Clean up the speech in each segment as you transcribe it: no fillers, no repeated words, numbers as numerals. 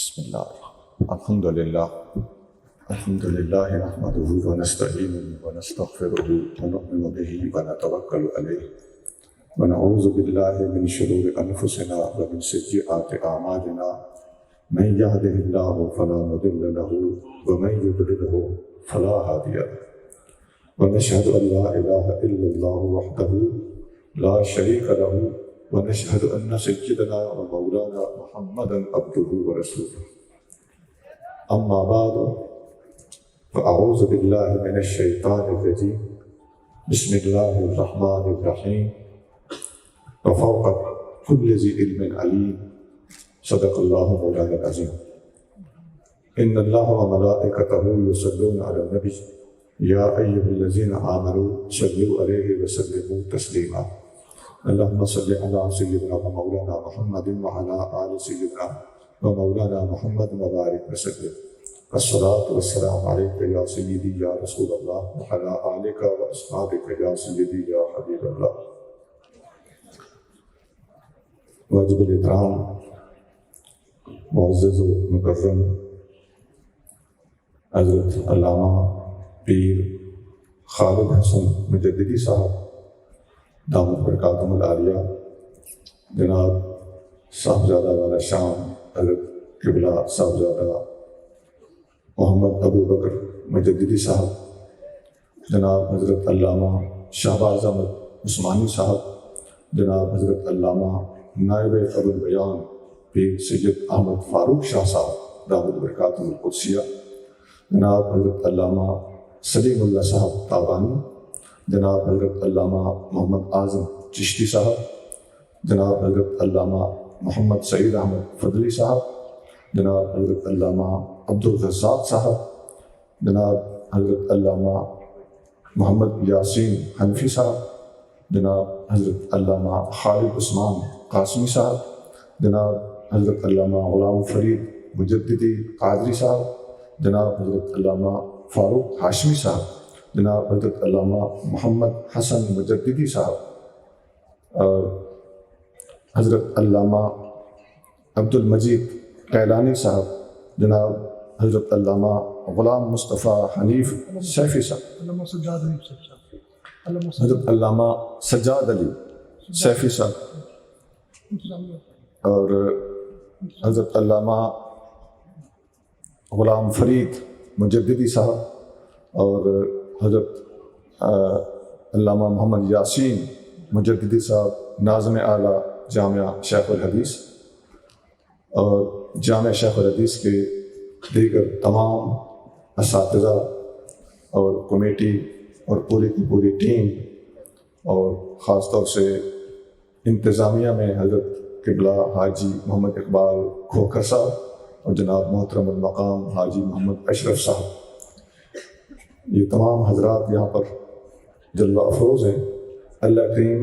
بسم الله الحمد لله نحمده ونستعينه ونستغفره ونؤمن به ونتوكل عليه ونعوذ بالله من شرور أنفسنا ومن سيئات أعمالنا من يهده الله فلا مضل له ومن يضلله فلا هادي له ونشهد أن لا إله إلا الله وحده لا شريك له ونشهد أن سيدنا ومولانا محمدا عبده ورسوله أما بعد فأعوذ بالله من الشيطان الرجيم بسم الله الرحمن الرحيم وفوق كل ذي علم عليم صدق الله مولانا العظيم إن الله وملائكته يصلون على النبي يا أيها الذين آمنوا صلوا عليه وسلموا تسليما اللهم صل على سيدنا ومولانا محمد وعلى آل سيدنا ومولانا محمد وبارك وسلم الصلاة والسلام عليك يا سيدي يا رسول الله وعلى آلك وأصحابك يا سيدي يا حبيب الله. واجب الاحترام معزز و مکرم حضرت علامہ پیر خالد حسن مجددی صاحب دامت برکاتہم العالیہ، جناب صاحبزادہ والا شام حضرت قبلہ صاحبزادہ محمد ابو بکر مجددی صاحب، جناب حضرت علامہ شہباز احمد عثمانی صاحب، جناب حضرت علامہ نائب ابو البیان پیر سید احمد فاروق شاہ صاحب دامت برکاتہم القدسیہ، جناب حضرت علامہ سلیم اللہ صاحب تابانی، جناب حضرت علامہ محمد اعظم چشتی صاحب، جناب حضرت علامہ محمد سعید احمد فضلی صاحب، جناب حضرت علامہ عبد الرزاق صاحب، جناب حضرت علامہ محمد یاسین حنفی صاحب، جناب حضرت علامہ خالد عثمان قاسمی صاحب، جناب حضرت علامہ غلام فرید مجددی قادری صاحب، جناب حضرت علامہ فاروق ہاشمی صاحب، جناب حضرت علامہ محمد حسن مجددی صاحب، اور حضرت علامہ عبد المجید کیلانی صاحب، جناب حضرت علامہ غلام مصطفیٰ حنیف سیفی صاحب، حضرت علامہ سجاد علی سیفی صاحب، اور حضرت علامہ غلام فرید مجددی صاحب، اور حضرت علامہ محمد یاسین مجددی صاحب ناظم اعلیٰ جامعہ شیخ الحدیث، اور جامعہ شیخ الحدیث کے دیگر تمام اساتذہ اور کمیٹی اور پوری کی پوری ٹیم، اور خاص طور سے انتظامیہ میں حضرت قبلہ حاجی محمد اقبال کھوکھر صاحب اور جناب محترم المقام حاجی محمد اشرف صاحب، یہ تمام حضرات یہاں پر جلوہ افروز ہیں۔ اللہ کریم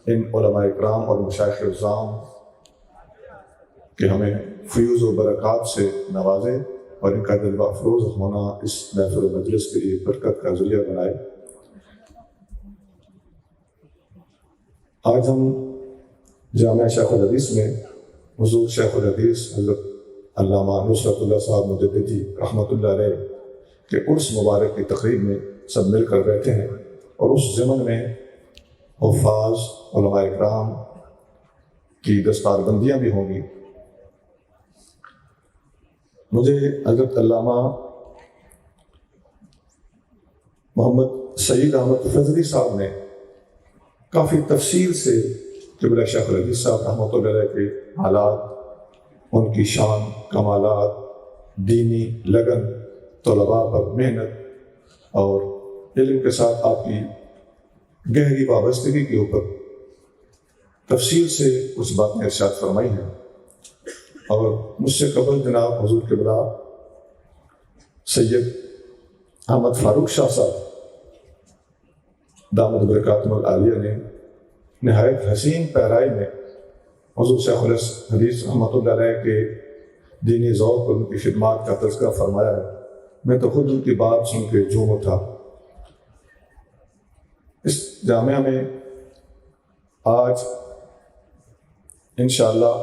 ان علماء اکرام اور مشائخ اعظام کہ ہمیں فیوز و برکات سے نوازے اور ان کا جلوہ افروز ہونا اس محفل و مجلس کے لیے برکت کا ذریعہ بنائے۔ آج ہم جامعہ شیخ الحدیث میں حضور شیخ الحدیث حضرت علامہ نصرت اللہ صاحب مجددی رحمۃ اللہ علیہ کہ عرس مبارک کی تقریب میں سب مل کر بیٹھے ہیں، اور اس ضمن میں حفاظ علماء اکرام کی دستار بندیاں بھی ہوں گی۔ مجھے حضرت علامہ محمد سعید احمد فضلی صاحب نے کافی تفصیل سے قبلہ شیخ الحدیث صاحب رحمۃ اللہ علیہ کے حالات، ان کی شان، کمالات، دینی لگن، طلباء پر محنت اور علم کے ساتھ آپ کی گہری وابستگی کے اوپر تفصیل سے کچھ باتیں ارشاد فرمائی ہیں، اور مجھ سے قبل جناب حضور قبلہ سید احمد فاروق شاہ صاحب دامت برکاتہم العالیہ نے نہایت حسین پیرائی میں حضور شیخ الحدیث رحمۃ اللہ علیہ کے دینی ذوق اور ان کی خدمات کا تذکرہ فرمایا ہے۔ میں تو خود ان کی بات سن کے جھوم اٹھا۔ اس جامعہ میں آج انشاءاللہ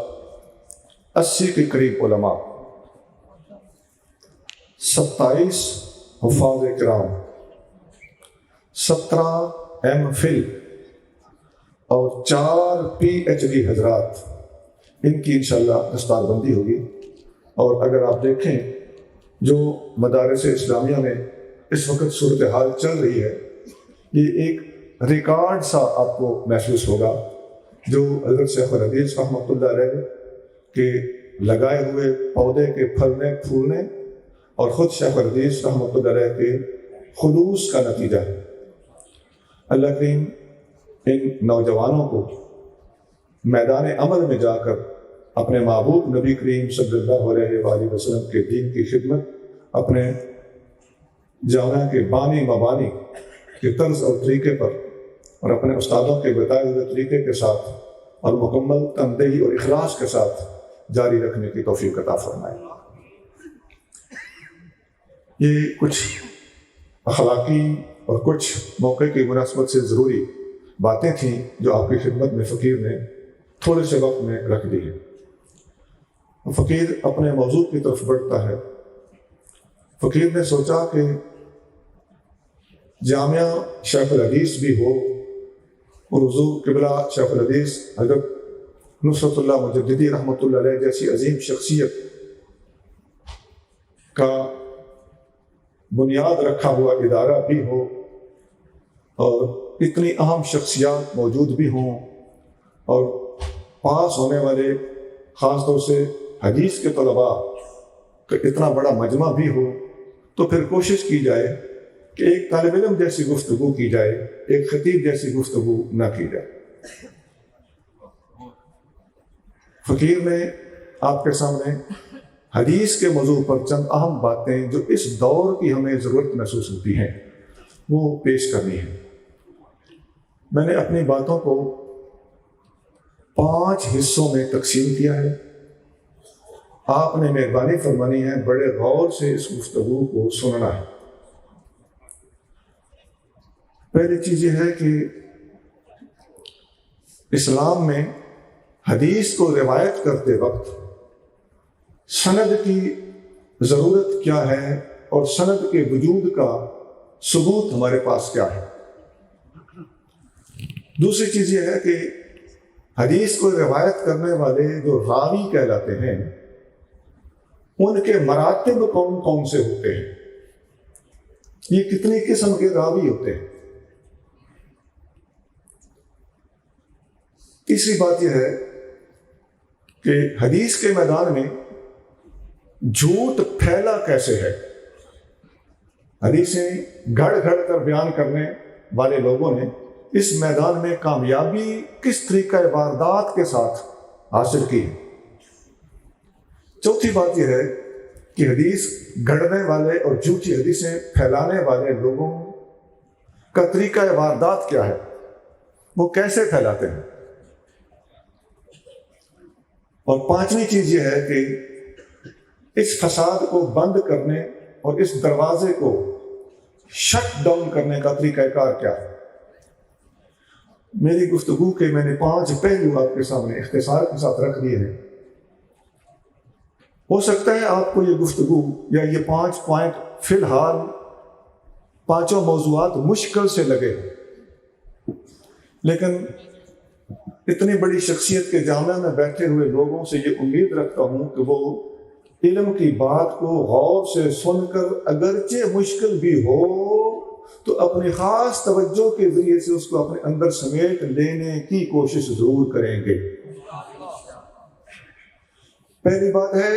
80 کے قریب علماء 27 حفاظ کرام، 17 MPhil اور 4 PhD حضرات، ان کی انشاءاللہ دستار بندی ہوگی۔ اور اگر آپ دیکھیں جو مدارس اسلامیہ میں اس وقت صورتحال چل رہی ہے، یہ ایک ریکارڈ سا آپ کو محسوس ہوگا جو حضرت شیخ الحدیث رحمۃ اللہ علیہ کے لگائے ہوئے پودے کے پھلنے پھولنے اور خود شیخ الحدیث رحمۃ اللہ علیہ کے خلوص کا نتیجہ ہے۔ اللہ کریم ان نوجوانوں کو میدان عمل میں جا کر اپنے محبوب نبی کریم صلی اللہ علیہ وآلہ وسلم کے دین کی خدمت اپنے جامعہ کے بانی مبانی کے طرز اور طریقے پر اور اپنے استادوں کے بتائے ہوئے طریقے کے ساتھ اور مکمل تندہی اور اخلاص کے ساتھ جاری رکھنے کی توفیق عطا فرمائے۔ یہ کچھ اخلاقی اور کچھ موقع کی مناسبت سے ضروری باتیں تھیں جو آپ کی خدمت میں فقیر نے تھوڑے سے وقت میں رکھ دی ہیں۔ فقیر اپنے موضوع کی طرف بڑھتا ہے۔ فقیر نے سوچا کہ جامعہ شیخ الحدیث بھی ہو اور حضور قبلہ شیخ الحدیث حضرت نصرت اللہ مجددی رحمۃ اللہ علیہ جیسی عظیم شخصیت کا بنیاد رکھا ہوا ادارہ بھی ہو اور اتنی اہم شخصیات موجود بھی ہوں اور پاس ہونے والے خاص طور سے حدیث کے طلباء کا اتنا بڑا مجمع بھی ہو، تو پھر کوشش کی جائے کہ ایک طالب علم جیسی گفتگو کی جائے، ایک خطیب جیسی گفتگو نہ کی جائے۔ فقیر نے آپ کے سامنے حدیث کے موضوع پر چند اہم باتیں جو اس دور کی ہمیں ضرورت محسوس ہوتی ہیں وہ پیش کرنی ہیں۔ میں نے اپنی باتوں کو 5 حصوں میں تقسیم کیا ہے۔ آپ نے مہربانی فرمانی ہے بڑے غور سے اس گفتگو کو سننا ہے۔ پہلی چیز یہ ہے کہ اسلام میں حدیث کو روایت کرتے وقت سند کی ضرورت کیا ہے اور سند کے وجود کا ثبوت ہمارے پاس کیا ہے۔ دوسری چیز یہ ہے کہ حدیث کو روایت کرنے والے جو راوی کہلاتے ہیں ان کے مراتب کون کون سے ہوتے ہیں، یہ کتنی قسم کے راوی ہوتے ہیں۔ تیسری بات یہ ہے کہ حدیث کے میدان میں جھوٹ پھیلا کیسے ہے۔ حدیثیں گھڑ گھڑ کر بیان کرنے والے لوگوں نے اس میدان میں کامیابی کس طریقہ واردات کے ساتھ حاصل کی ہے۔ چوتھی بات یہ ہے کہ حدیث گھڑنے والے اور جھوٹی حدیثیں پھیلانے والے لوگوں کا طریقہ واردات کیا ہے، وہ کیسے پھیلاتے ہیں۔ اور پانچویں چیز یہ ہے کہ اس فساد کو بند کرنے اور اس دروازے کو شٹ ڈاؤن کرنے کا طریقہ کار کیا ہے۔ میری گفتگو کے میں نے 5 پہلو آپ کے سامنے اختصار کے ساتھ رکھ دیے ہیں۔ ہو سکتا ہے آپ کو یہ گفتگو یا یہ 5 پوائنٹ فی الحال 5 موضوعات مشکل سے لگے، لیکن اتنی بڑی شخصیت کے جامعہ میں بیٹھے ہوئے لوگوں سے یہ امید رکھتا ہوں کہ وہ علم کی بات کو غور سے سن کر اگرچہ مشکل بھی ہو تو اپنی خاص توجہ کے ذریعے سے اس کو اپنے اندر سمیٹ لینے کی کوشش ضرور کریں گے۔ پہلی بات ہے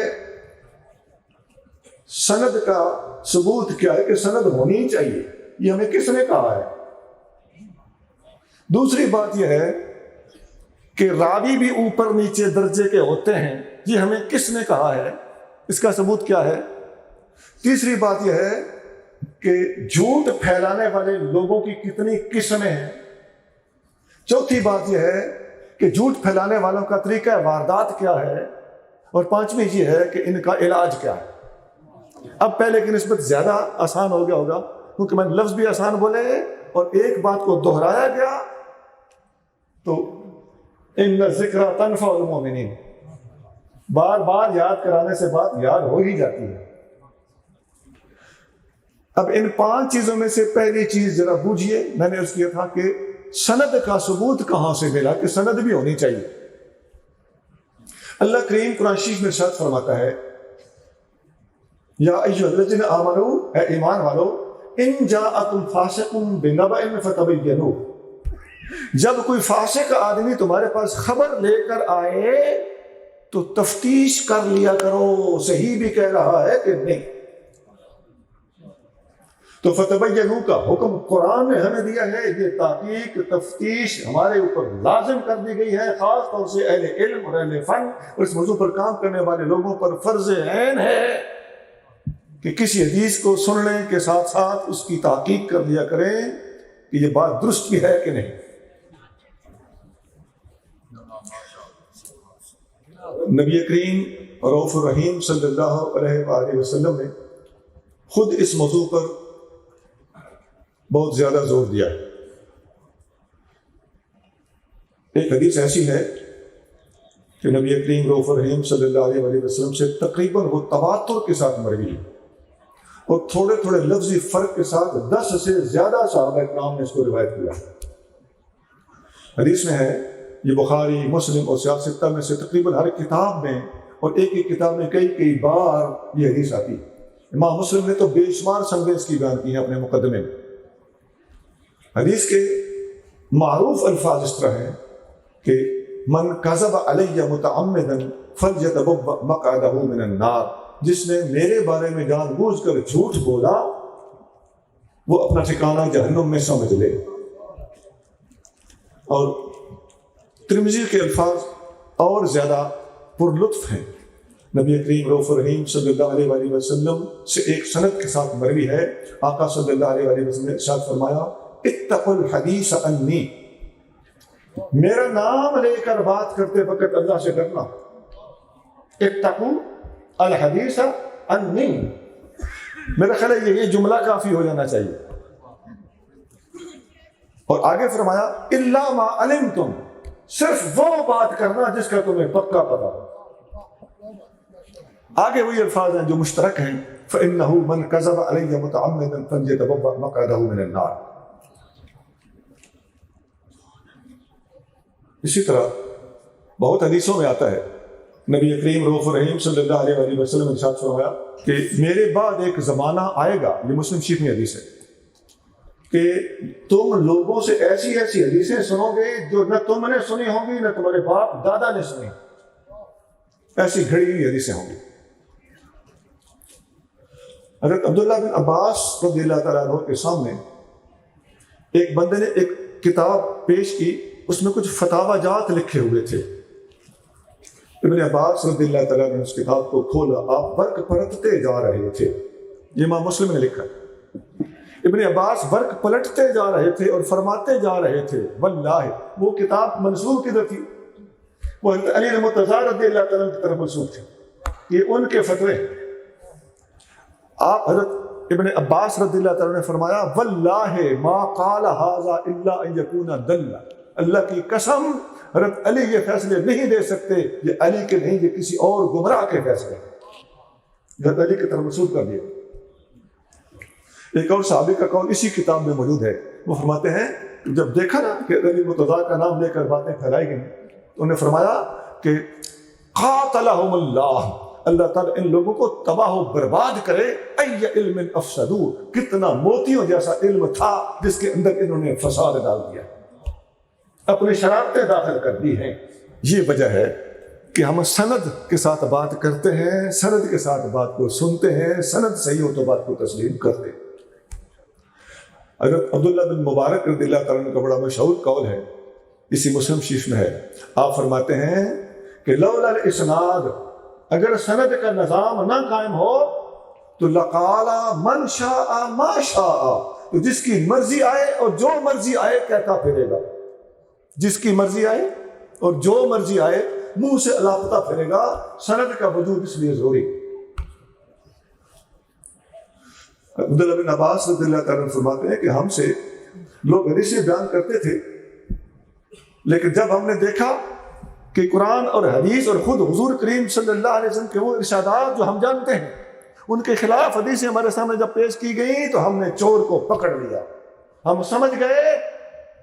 سند کا ثبوت کیا ہے کہ سند ہونی چاہیے، یہ ہمیں کس نے کہا ہے۔ دوسری بات یہ ہے کہ راوی بھی اوپر نیچے درجے کے ہوتے ہیں، یہ ہمیں کس نے کہا ہے، اس کا ثبوت کیا ہے۔ تیسری بات یہ ہے کہ جھوٹ پھیلانے والے لوگوں کی کتنی قسمیں ہیں۔ چوتھی بات یہ ہے کہ جھوٹ پھیلانے والوں کا طریقہ واردات کیا ہے، اور پانچویں یہ ہے کہ ان کا علاج کیا ہے۔ اب پہلے کی نسبت زیادہ آسان ہو گیا ہوگا کیونکہ میں لفظ بھی آسان بولے اور ایک بات کو دہرایا گیا، تو ان ذکر تنفع المؤمنین، بار بار یاد کرانے سے بات یاد ہو ہی جاتی ہے۔ اب ان 5 چیزوں میں سے پہلی چیز ذرا بوجھیے، میں نے عرض کیا تھا کہ سند کا ثبوت کہاں سے ملا، کہ سند بھی ہونی چاہیے۔ اللہ کریم قرآن شریف میں ارشاد فرماتا ہے، یا ایھا الذین آمنوا، اے ایمان والو، ان جاءکم فاسق بنبأ فتبینوا، جب کوئی فاسق آدمی تمہارے پاس خبر لے کر آئے تو تفتیش کر لیا کرو، صحیح بھی کہہ رہا ہے کہ نہیں۔ تو فتبینوا کا حکم قرآن نے ہمیں دیا ہے، یہ تحقیق تفتیش ہمارے اوپر لازم کر دی گئی ہے، خاص طور سے اہل علم اور اہل فن اور اس موضوع پر کام کرنے والے لوگوں پر فرض عین ہے کہ کسی حدیث کو سننے کے ساتھ ساتھ اس کی تحقیق کر لیا کریں کہ یہ بات درست بھی ہے کہ نہیں۔ نبی کریم رؤوف الرحیم صلی اللہ علیہ وآلہ وسلم نے خود اس موضوع پر بہت زیادہ زور دیا ہے۔ ایک حدیث ایسی ہے کہ نبی کریم رؤوف الرحیم صلی اللہ علیہ وآلہ وسلم سے تقریباً وہ تواتر کے ساتھ مروی ہے، اور تھوڑے تھوڑے لفظی فرق کے ساتھ 10 سے زیادہ صحابہ کرام نے اس کو روایت کیا۔ حدیث میں ہے، یہ بخاری، مسلم اور سیاہ ستہ میں سے تقریباً ہر کتاب میں اور ایک ایک کتاب میں کئی بار یہ حدیث آتی ہے۔ امام مسلم نے تو بے شمار سندیں اس کی بیان کی ہیں اپنے مقدمے میں۔ حدیث کے معروف الفاظ اس طرح ہیں کہ من کذب علی متعمدا فلیتبوأ مقعدہ من النار، جس نے میرے بارے میں جان بوجھ کر جھوٹ بولا وہ اپنا ٹھکانہ جہنم میں سمجھ لے۔ اور ترمذی کے الفاظ اور زیادہ پر لطف ہیں۔ نبی کریم رؤوف الرحیم صلی اللہ علیہ وآلہ وسلم سے ایک سند کے ساتھ مروی ہے، آقا صلی اللہ علیہ وآلہ وسلم نے ارشاد فرمایا، اتقوا الحدیث عنی، میرا نام لے کر بات کرتے وقت اللہ سے ڈرنا۔ اتقوا الحدیث عنی، میرا خیال ہے یہ جملہ کافی ہو جانا چاہیے۔ اور آگے فرمایا، الا ما علمتم، صرف وہ بات کرنا جس کا تمہیں پکا پتا ہو۔ آگے وہی الفاظ ہیں جو مشترک ہیں، فإنه من كذب علي متعمدا فليتبوأ مقعده من النار۔ اسی طرح بہت حدیثوں میں آتا ہے، نبی کریم رؤوف الرحیم صلی اللہ علیہ وآلہ وسلم نے ارشاد فرمایا کہ میرے بعد ایک زمانہ آئے گا، یہ مسلم شریف میں حدیث ہے، کہ تم لوگوں سے ایسی ایسی حدیثیں سنو گے جو نہ تم نے سنی ہوں گی نہ تمہارے باپ دادا نے سنی، ایسی گھڑی ہوئی حدیثیں ہوں گی۔ حضرت عبداللہ بن عباس رضی اللہ تعالیٰ عنہ کے سامنے ایک بندے نے ایک کتاب پیش کی، اس میں کچھ فتاوی جات لکھے ہوئے تھے۔ ابن عباس رضی اللہ تعالیٰ نے اس کتاب کو کھولا، آپ برق پلٹتے جا رہے تھے، یہ امام مسلم نے لکھا۔ ابن عباس برق پلٹتے جا رہے تھے اور فرماتے جا رہے تھے، واللہ وہ کتاب منسوب کدھر تھی؟ وہ حضرت علی المرتضیٰ رضی اللہ تعالیٰ کی طرف منسوب تھی، یہ ان کے فتوے۔ آپ حضرت ابن عباس رضی اللہ تعالیٰ نے فرمایا، واللہ ما قال ھذا الا ان یکون دل، اللہ کی قسم حضرت علی یہ فیصلے نہیں دے سکتے، یہ علی کے نہیں، یہ کسی اور گمراہ کے فیصلے حضرت علی کی طرف منسوب کر دیا۔ ایک اور صحابی کا قول اسی کتاب میں موجود ہے، وہ فرماتے ہیں جب دیکھا نا کہ علی مرتضیٰ کا نام لے کر باتیں پھیلائی گئی، تو انہوں نے فرمایا کہ قاتلہم اللہ، اللہ تعالیٰ ان لوگوں کو تباہ و برباد کرے، ای علم افسدو، کتنا موتیوں جیسا علم تھا جس کے اندر انہوں نے فساد ڈال دیا، اپنی شرارتیں داخل کر دی ہیں۔ یہ وجہ ہے کہ ہم سند کے ساتھ بات کرتے ہیں، سند کے ساتھ بات کو سنتے ہیں، سند صحیح ہو تو بات کو تسلیم کرتے ہیں۔ حضرت عبداللہ بن مبارک رضی اللہ تعالیٰ عنہ کا بڑا مشہور قول ہے، اسی مسلم شریف میں ہے، آپ فرماتے ہیں کہ لولا الاسناد، اگر سند کا نظام نہ قائم ہو تو لقال من شاء ما شاء، تو جس کی مرضی آئے اور جو مرضی آئے کہتا پھرے گا، جس کی مرضی آئے اور جو مرضی آئے منہ سے الاپتہ پھرے گا۔ سند کا وجود اس لیے ضروری۔ عبداللہ بن عباس رضی اللہ تعالیٰ عنہ فرماتے ہیں کہ ہم سے لوگ حدیثیں بیان کرتے تھے، لیکن جب ہم نے دیکھا کہ قرآن اور حدیث اور خود حضور کریم صلی اللہ علیہ وسلم کے وہ ارشادات جو ہم جانتے ہیں ان کے خلاف حدیثیں ہمارے سامنے جب پیش کی گئی تو ہم نے چور کو پکڑ لیا. ہم سمجھ گئے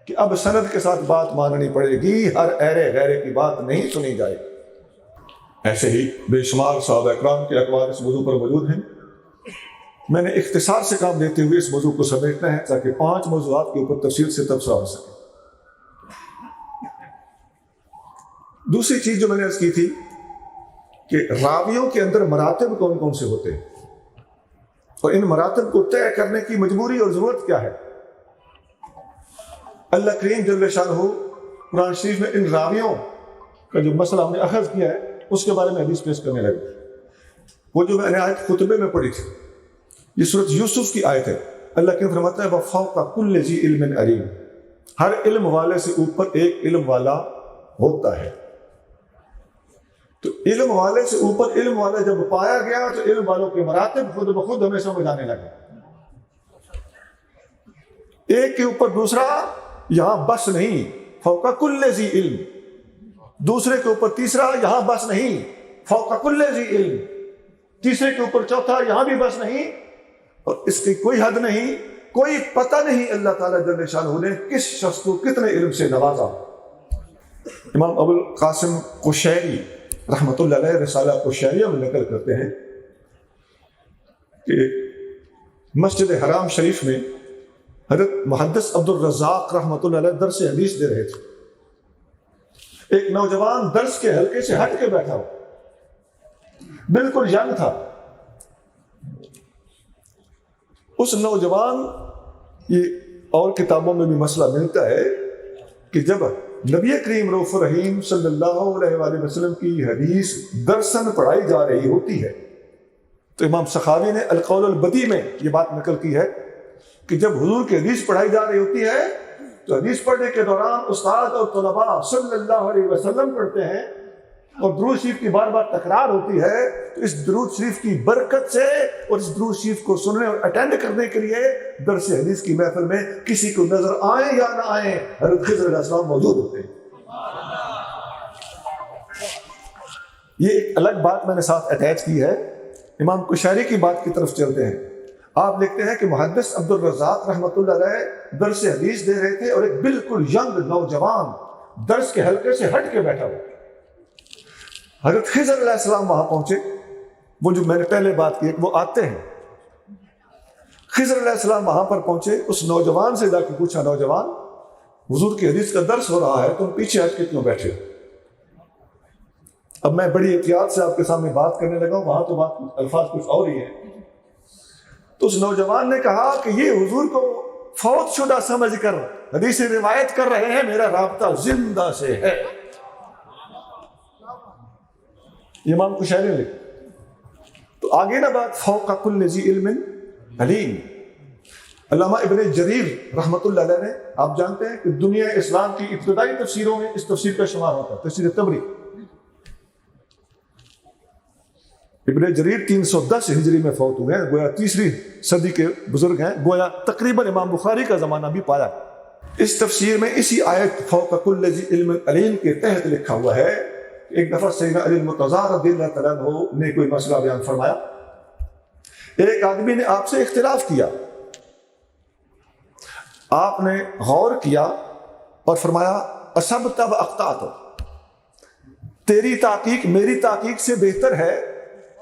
کہ اب سند کے ساتھ بات ماننی پڑے گی، ہر ایرے غیرے کی بات نہیں سنی جائے. ایسے ہی بے شمار صحابہ اکرام کے اقوال اس موضوع پر موجود ہیں. میں نے اختصار سے کام لیتے ہوئے اس موضوع کو سمیٹنا ہے تاکہ 5 موضوعات کے اوپر تفصیل سے تبصرہ ہو سکے. دوسری چیز جو میں نے عرض کی تھی کہ راویوں کے اندر مراتب کون کون سے ہوتے ہیں اور ان مراتب کو طے کرنے کی مجبوری اور ضرورت کیا ہے. اللہ کریم جل شانہ قرآن شریف میں ان راویوں کا جو مسئلہ ہم نے اخذ کیا ہے اس کے بارے میں حدیث پیش کرنے لگے. وہ جو میں نے آیت خطبے میں پڑھی تھی، یہ سورۃ یوسف کی آیت ہے. اللہ کریم فرماتا ہے وَفَوْقَ كُلِّ ذِي عِلْمٍ عَلِيمٍ، ہر علم والے سے اوپر ایک علم والا ہوتا ہے. تو علم والے سے اوپر علم والا جب پایا گیا تو علم والوں کے مراتب خود بخود ہمیں سمجھ آنے لگے. ایک کے اوپر دوسرا یہاں بس نہیں، فوق کل ذی علم. دوسرے کے اوپر تیسرا یہاں بس نہیں، فوق کل ذی علم. تیسرے کے اوپر چوتھا یہاں بھی بس نہیں، اور اس کی کوئی حد نہیں، کوئی پتہ نہیں اللہ تعالیٰ جل شانہ نے کس شخص کو کتنے علم سے نوازا. امام ابو القاسم قشیری رحمۃ اللہ علیہ رسالہ قشیریہ میں نقل کرتے ہیں کہ مسجد حرام شریف میں حضرت محدث عبد الرزاق رحمۃ اللہ علیہ درس حدیث دے رہے تھے. ایک نوجوان درس کے حلقے سے ہٹ کے بیٹھا ہو، بالکل ینگ تھا. اس نوجوان، یہ اور کتابوں میں بھی مسئلہ ملتا ہے کہ جب نبی کریم رؤوف رحیم صلی اللہ علیہ وآلہ وسلم کی حدیث درسن پڑھائی جا رہی ہوتی ہے تو امام سخاوی نے القول البدی میں یہ بات نقل کی ہے کہ جب حضور کی حدیث پڑھائی جا رہی ہوتی ہے تو حدیث پڑھنے کے دوران استاد اور طلباء صلی اللہ علیہ وسلم پڑھتے ہیں اور درود شریف کی بار بار تکرار ہوتی ہے. تو اس درود شریف کی برکت سے اور اس درود شریف کو سننے اور اٹینڈ کرنے کے لیے درس حدیث کی محفل میں کسی کو نظر آئے یا نہ آئے حضرت خضر علیہ السلام موجود ہوتے ہیں. یہ ایک الگ بات میں نے ساتھ اٹیچ کی ہے. امام قشیری کی بات کی طرف چلتے ہیں. آپ لکھتے ہیں کہ محدث عبد الرزاق رحمۃ اللہ علیہ درس حدیث دے رہے تھے اور ایک بالکل ینگ نوجوان درس کے حلقے سے ہٹ کے بیٹھا ہوا. حضرت خضر علیہ السلام وہاں پہنچے. وہ جو میں نے پہلے بات کی وہ آتے ہیں. خضر علیہ السلام وہاں پر پہنچے. اس نوجوان سے جا کے پوچھا، نوجوان حضور کی حدیث کا درس ہو رہا ہے، تم پیچھے ہٹ کے کیوں بیٹھے؟ اب میں بڑی احتیاط سے آپ کے سامنے بات کرنے لگا ہوں، وہاں تو بات الفاظ کچھ اور ہی ہیں. تو اس نوجوان نے کہا کہ یہ حضور کو فوت شدہ سمجھ کر حدیث روایت کر رہے ہیں، میرا رابطہ زندہ سے ہے. امام قشیری لکھ. تو آگے نا بات فوق کل ذی علم علیم. علامہ ابن جریر رحمۃ اللہ علیہ نے، آپ جانتے ہیں کہ دنیا اسلام کی ابتدائی تفسیروں میں اس تفسیر کا شمار ہوتا ہے، تفسیر طبری. ابن جریر 310 ہجری میں فوت ہوئے ہیں، گویا 3ری صدی کے بزرگ ہیں، گویا تقریباً امام بخاری کا زمانہ بھی پایا. اس تفسیر میں اسی آیت فوق کل ذی علم علیم کے تحت لکھا ہوا ہے. ایک دفعہ سیدنا علی المرتضیٰ رضی اللہ تعالیٰ عنہ نے کوئی مسئلہ بیان فرمایا. ایک آدمی نے آپ سے اختلاف کیا. آپ نے غور کیا اور فرمایا اصبت و اخطأت، تیری تحقیق میری تحقیق سے بہتر ہے.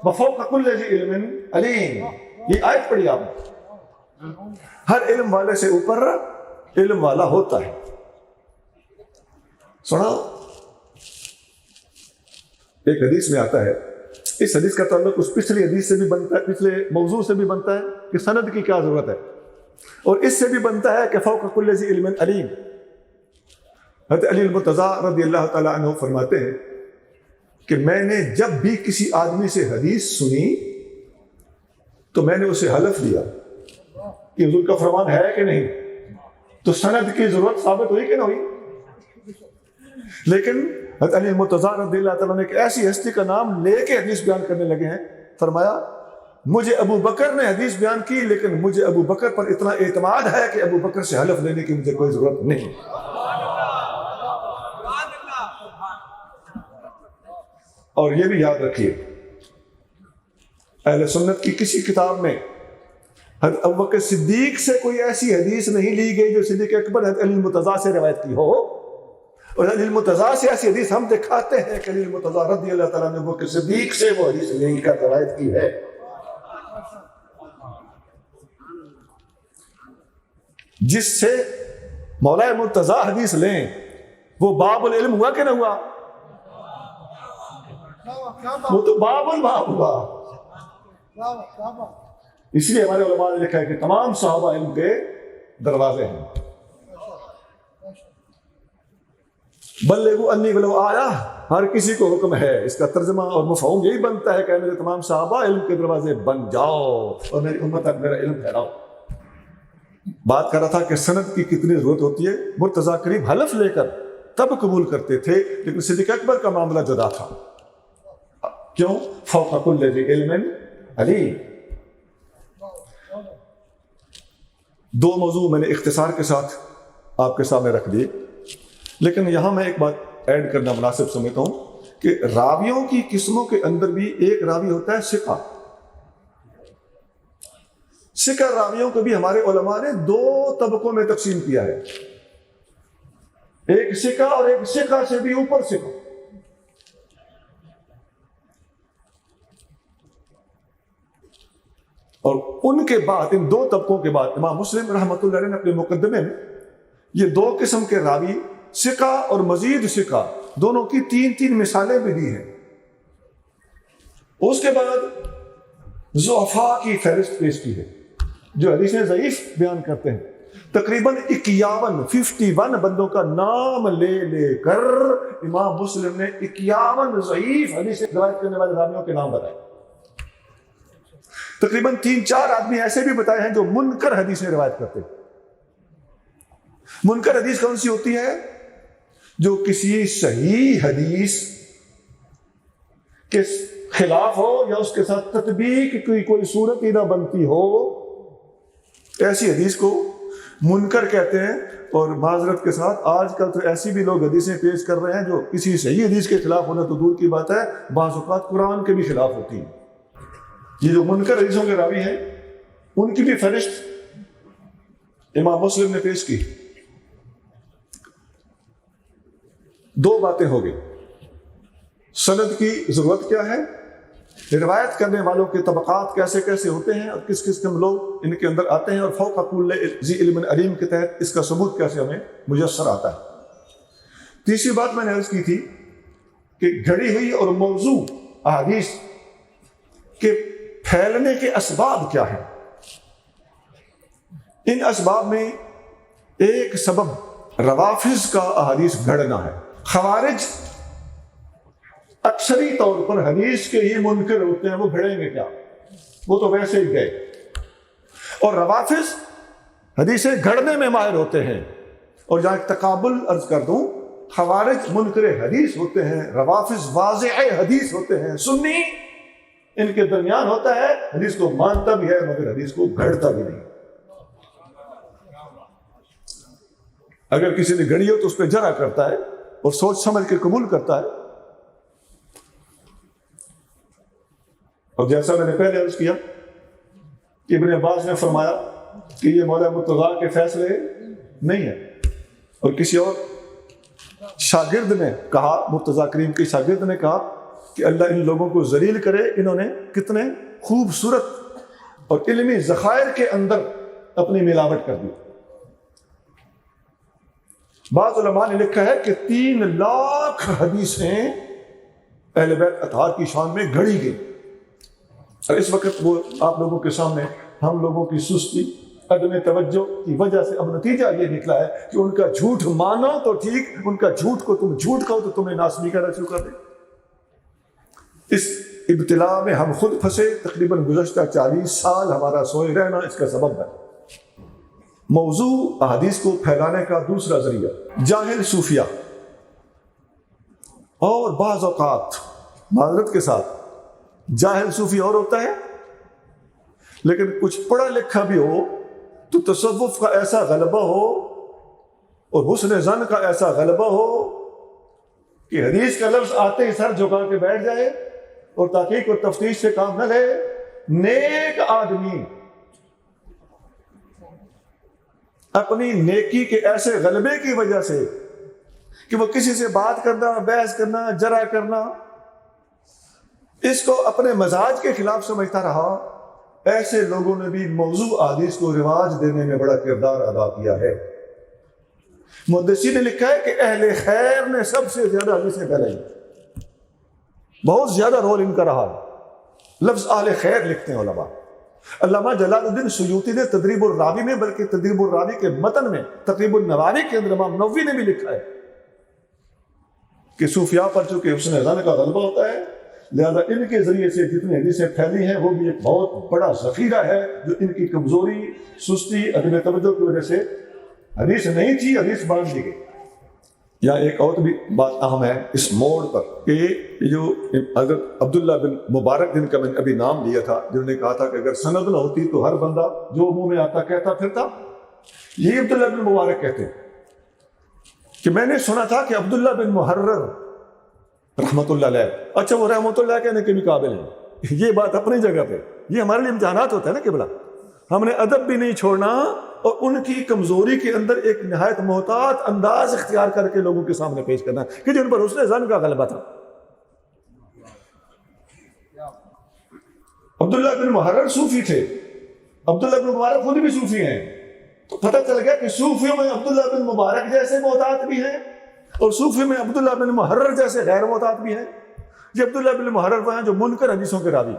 وفوق کل ذی علم علیم، یہ آیت پڑھی آپ نے. ہر علم والے سے اوپر علم والا ہوتا ہے. سنا ایک حدیث میں آتا ہے، اس حدیث کا تعلق اس پچھلی حدیث سے بھی بنتا ہے، پچھلے موضوع سے بھی بنتا ہے کہ سند کی کیا ضرورت ہے، اور اس سے بھی بنتا ہے کہ فوق کل ذی علم علیم. حضرت علی المرتضیٰ رضی اللہ تعالیٰ عنہ فرماتے ہیں کہ میں نے جب بھی کسی آدمی سے حدیث سنی تو میں نے اسے حلف دیا کہ حضور کا فرمان ہے کہ نہیں. تو سند کی ضرورت ثابت ہوئی کہ نہ ہوئی؟ لیکن حضرت علی المرتضیٰ رضی اللہ تعالیٰ نے ایک ایسی ہستی کا نام لے کے حدیث بیان کرنے لگے ہیں. فرمایا مجھے ابو بکر نے حدیث بیان کی، لیکن مجھے ابو بکر پر اتنا اعتماد ہے کہ ابو بکر سے حلف لینے کی مجھے کوئی ضرورت نہیں. اور یہ بھی یاد رکھیے اہل سنت کی کسی کتاب میں حضرت ابوبکر صدیق سے کوئی ایسی حدیث نہیں لی گئی جو صدیق اکبر حضرت علی المرتضیٰ سے روایت کی ہو، اور علی المرتضیٰ سے ایسی حدیث ہم دکھاتے ہیں کہ علی المرتضیٰ رضی اللہ تعالیٰ نے ابوبکر صدیق سے وہ حدیث لے کر روایت کی ہے۔ جس سے مولا مرتضیٰ حدیث لیں وہ باب العلم ہوا کہ نہ ہوا؟ وہ تو باب الباب ہوا۔ اس لیے ہمارے علماء نے لکھا ہے کہ تمام صحابہ علم کے دروازے ہیں۔ بلغوا انی ولو آیا، ہر کسی کو حکم ہے، اس کا ترجمہ اور مفہوم یہی بنتا ہے کہ میرے تمام صحابہ علم کے دروازے بن جاؤ اور میری امت تک میرا علم پھیلاؤ۔ بات کر رہا تھا کہ سند کی کتنی ضرورت ہوتی ہے۔ مرتضیٰ کریم حلف لے کر تب قبول کرتے تھے، لیکن صدیق اکبر کا معاملہ جدا تھا۔ کیوں؟ فوق کل ذی علم علیم۔ دو موضوع میں نے اختصار کے ساتھ آپ کے سامنے رکھ دیے، لیکن یہاں میں ایک بات ایڈ کرنا مناسب سمجھتا ہوں کہ راویوں کی قسموں کے اندر بھی ایک راوی ہوتا ہے ثقہ۔ ثقہ راویوں کو بھی ہمارے علماء نے دو طبقوں میں تقسیم کیا ہے، ایک ثقہ اور ایک ثقہ سے بھی اوپر ثقہ۔ اور ان کے بعد، ان دو طبقوں کے بعد، امام مسلم رحمۃ اللہ علیہ نے اپنے مقدمے میں یہ دو قسم کے راوی ثقہ اور مزید ثقہ دونوں کی تین تین مثالیں بھی دی ہیں۔ اس کے بعد ضعفاء کی فہرست پیش کی ہے جو حدیثیں ضعیف بیان کرتے ہیں۔ تقریباً 51 بندوں کا نام لے لے کر امام مسلم نے 51 ضعیف حدیثیں روایت کرنے والے راویوں کے نام بتائے۔ تقریباً 3-4 آدمی ایسے بھی بتائے ہیں جو منکر حدیثیں روایت کرتے ہیں۔ منکر حدیث کون سی ہوتی ہے؟ جو کسی صحیح حدیث کے خلاف ہو یا اس کے ساتھ تطبیق کی کوئی صورت ہی نہ بنتی ہو، ایسی حدیث کو منکر کہتے ہیں۔ اور معذرت کے ساتھ آج کل تو ایسی بھی لوگ حدیثیں پیش کر رہے ہیں جو کسی صحیح حدیث کے خلاف ہونا تو دور کی بات ہے، بعض اوقات قرآن کے بھی خلاف ہوتی ہیں۔ یہ جو منکر حدیثوں کے راوی ہیں ان کی بھی فہرست امام مسلم نے پیش کی۔ دو باتیں ہو گئی، سند کی ضرورت کیا ہے، روایت کرنے والوں کے طبقات کیسے کیسے ہوتے ہیں اور کس قسم لوگ ان کے اندر آتے ہیں، اور فوق کل ذی علم علیم کے تحت اس کا ثبوت کیسے ہمیں میسر آتا ہے۔ تیسری بات میں نے عرض کی تھی کہ گھڑی ہوئی اور موضوع احادیث کے پھیلنے کے اسباب کیا ہیں۔ ان اسباب میں ایک سبب روافض کا احادیث گھڑنا ہے۔ خوارج اکثری طور پر حدیث کے ہی منکر ہوتے ہیں، وہ گھڑیں گے کیا، وہ تو ویسے ہی گئے۔ اور روافض حدیثیں گھڑنے میں ماہر ہوتے ہیں۔ اور جہاں ایک تقابل عرض کر دوں، خوارج منکر حدیث ہوتے ہیں، روافض واضح حدیث ہوتے ہیں، سنی ان کے درمیان ہوتا ہے، حدیث کو مانتا بھی ہے مگر حدیث کو گھڑتا بھی نہیں۔ اگر کسی نے گھڑی ہو تو اس پہ جرا کرتا ہے اور سوچ سمجھ کے قبول کرتا ہے۔ اور جیسا میں نے پہلے عرض کیا کہ ابن عباس نے فرمایا کہ یہ مولا مرتضیٰ کے فیصلے نہیں ہیں، اور کسی اور شاگرد نے کہا، مرتضیٰ کریم کے شاگرد نے کہا کہ اللہ ان لوگوں کو ذلیل کرے، انہوں نے کتنے خوبصورت اور علمی ذخائر کے اندر اپنی ملاوٹ کر دی۔ بعض علماء نے لکھا ہے کہ 3 لاکھ حدیثیں اہل بیت اطہار کی شان میں گھڑی گئی، اور اس وقت وہ آپ لوگوں کے سامنے ہم لوگوں کی سستی، عدم توجہ کی وجہ سے اب نتیجہ یہ نکلا ہے کہ ان کا جھوٹ مانو تو ٹھیک، ان کا جھوٹ کو تم جھوٹ کہو تو تمہیں ناسمی کہنا شروع کر دیں۔ اس ابتلا میں ہم خود پھنسے، تقریباً گزشتہ 40 سال ہمارا سوئے رہنا اس کا سبب ہے۔ موضوع احادیث کو پھیلانے کا دوسرا ذریعہ جاہل صوفیہ، اور بعض اوقات معذرت کے ساتھ جاہل صوفی اور ہوتا ہے، لیکن کچھ پڑھا لکھا بھی ہو تو تصوف کا ایسا غلبہ ہو اور حسن ظن کا ایسا غلبہ ہو کہ حدیث کا لفظ آتے ہی سر جھکا کے بیٹھ جائے اور تحقیق اور تفتیش سے کام نہ لے، نیک آدمی اپنی نیکی کے ایسے غلبے کی وجہ سے کہ وہ کسی سے بات کرنا، بحث کرنا، جرا کرنا، اس کو اپنے مزاج کے خلاف سمجھتا رہا، ایسے لوگوں نے بھی موضوع احادیث کو رواج دینے میں بڑا کردار ادا کیا ہے۔ محدثین نے لکھا ہے کہ اہل خیر نے سب سے زیادہ حدیثیں پھیلائی، بہت زیادہ رول ان کا رہا ہے۔ لفظ اہل خیر لکھتے ہیں علماء۔ علامہ جلال الدین سیوطی نے تدریب الراوی میں، بلکہ تدریب الراوی کے متن میں تقریب النواری کے اندر امام نووی نے بھی لکھا ہے کہ صوفیاء پر چونکہ حسن ظن کا غلبہ ہوتا ہے، لہذا ان کے ذریعے سے جتنی حدیثیں پھیلی ہیں وہ بھی ایک بہت بڑا ذخیرہ ہے جو ان کی کمزوری، سستی، عدم توجہ کی وجہ سے حدیث نہیں تھی، حدیث باندھ دی گئی۔ یہاں ایک اور بھی بات اہم ہے اس موڑ پر کہ جو حضرت عبداللہ بن مبارک جن کا میں نے ابھی نام لیا تھا، جنہوں نے کہا تھا کہ اگر سند نہ ہوتی تو ہر بندہ جو منہ میں آتا کہتا پھرتا، یہ عبداللہ بن مبارک کہتے ہیں کہ میں نے سنا تھا کہ عبداللہ بن محرر رحمۃ اللہ علیہ، اچھا وہ رحمۃ اللہ کہنے کے بھی قابل ہیں، یہ بات اپنی جگہ پہ، یہ ہمارے لیے امتحانات ہوتا ہے نا کہ بلا ہم نے ادب بھی نہیں چھوڑنا اور ان کی کمزوری کے اندر ایک نہایت محتاط انداز اختیار کر کے لوگوں کے سامنے پیش کرنا کہ جن پر حسن ظن کا غلبہ تھا۔ عبداللہ بن محرر صوفی تھے، عبداللہ بن مبارک خود بھی صوفی ہیں، تو پتہ چل گیا کہ صوفیوں میں عبداللہ بن مبارک جیسے محتاط بھی ہیں اور صوفی میں عبداللہ بن محرر جیسے غیر محتاط بھی ہیں۔ یہ عبداللہ بن محرر وہ ہیں جو منکر حدیثوں کے راوی،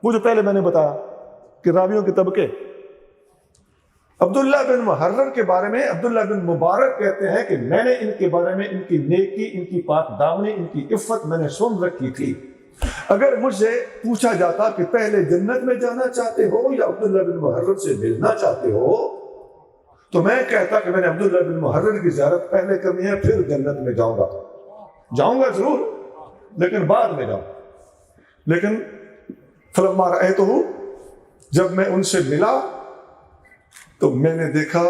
وہ جو پہلے میں نے بتایا کہ راویوں کے طبقے۔ عبداللہ بن محرر کے بارے میں عبداللہ بن مبارک کہتے ہیں کہ میں نے ان کے بارے میں ان کی نیکی، ان کی پاک دامنی، ان کی عفت میں نے سن رکھی تھی۔ اگر مجھ سے پوچھا جاتا کہ پہلے جنت میں جانا چاہتے ہو یا عبداللہ بن محرر سے ملنا چاہتے ہو تو میں کہتا کہ میں نے عبداللہ بن محرر کی زیارت پہلے کرنی ہے، پھر جنت میں جاؤں گا ضرور لیکن بعد میں جاؤں۔ لیکن فلما رأیتہ، جب میں ان سے ملا تو میں نے دیکھا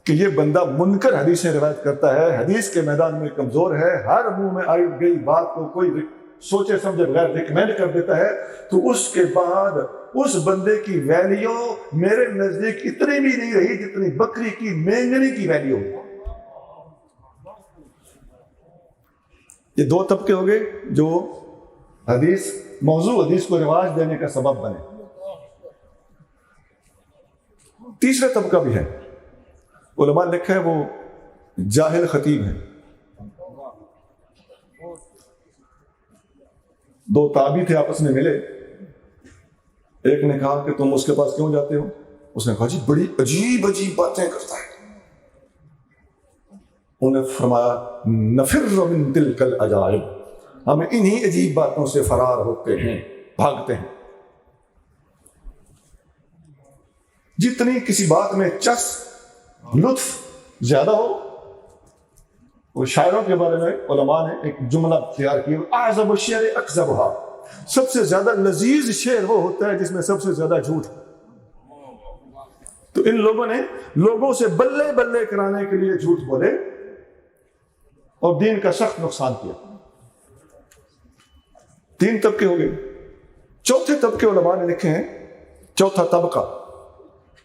کہ یہ بندہ منکر حدیثیں روایت کرتا ہے، حدیث کے میدان میں کمزور ہے، ہر منہ میں آئی گئی بات کو کوئی سوچے سمجھے بغیر ریکمینڈ کر دیتا ہے، تو اس کے بعد اس بندے کی ویلیو میرے نزدیک اتنی بھی نہیں رہی جتنی بکری کی مینگنی کی ویلیو۔ یہ دو طبقے ہو گئے جو حدیث، موضوع حدیث کو رواج دینے کا سبب بنے۔ تیسرا طبقہ بھی ہے، علماء نے لکھا ہے وہ جاہل خطیب ہیں۔ دو تابعی تھے، آپس میں ملے، ایک نے کہا کہ تم اس کے پاس کیوں جاتے ہو؟ اس نے کہا جی بڑی عجیب عجیب باتیں کرتا ہے۔ انہوں نے فرمایا نفر من تلک العجائب، ہم انہی عجیب باتوں سے فرار ہوتے ہیں، بھاگتے ہیں۔ جتنی کسی بات میں چس، لطف زیادہ ہو، وہ شاعروں کے بارے میں علماء نے ایک جملہ تیار کیا، اعظم الشعر اکذبھا، سب سے زیادہ لذیذ شعر وہ ہوتا ہے جس میں سب سے زیادہ جھوٹ۔ تو ان لوگوں نے لوگوں سے بلے بلے کرانے کے لیے جھوٹ بولے اور دین کا سخت نقصان کیا۔ تین طبقے ہو گئے۔ چوتھے طبقے علماء نے لکھے ہیں، چوتھا طبقہ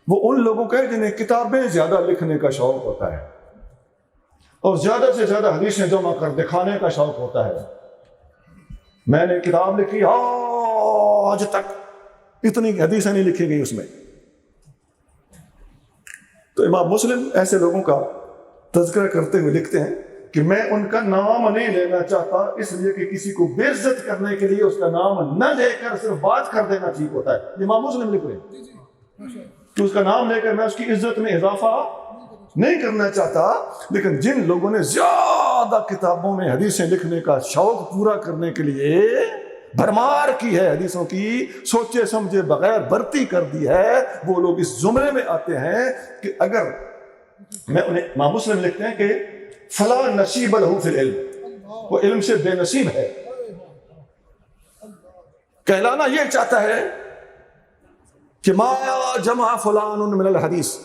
وہ ان لوگوں کا ہے جنہیں کتابیں زیادہ لکھنے کا شوق ہوتا ہے اور زیادہ سے زیادہ حدیثیں جمع کر دکھانے کا شوق ہوتا ہے۔ میں نے کتاب لکھی، آج تک اتنی حدیثیں نہیں لکھی گئی اس میں۔ تو امام مسلم ایسے لوگوں کا تذکرہ کرتے ہوئے لکھتے ہیں کہ میں ان کا نام نہیں لینا چاہتا، اس لیے کہ کسی کو بے عزت کرنے کے لیے اس کا نام نہ لے کر صرف بات کر دینا ٹھیک ہوتا ہے۔ امام مسلم لکھ رہے ہیں کہ اس کا نام لے کر میں اس کی عزت میں اضافہ نہیں کرنا چاہتا، لیکن جن لوگوں نے زیادہ کتابوں میں حدیثیں لکھنے کا شوق پورا کرنے کے لیے بھرمار کی ہے، حدیثوں کی سوچے سمجھے بغیر بھرتی کر دی ہے، وہ لوگ اس زمرے میں آتے ہیں کہ اگر میں انہیں، امام مسلم لکھتے ہیں کہ فلا نصیب لہ فی العلم، وہ علم سے بے نصیب ہے۔ کہلانا یہ چاہتا ہے کہ ما جمع فلان من الحدیث،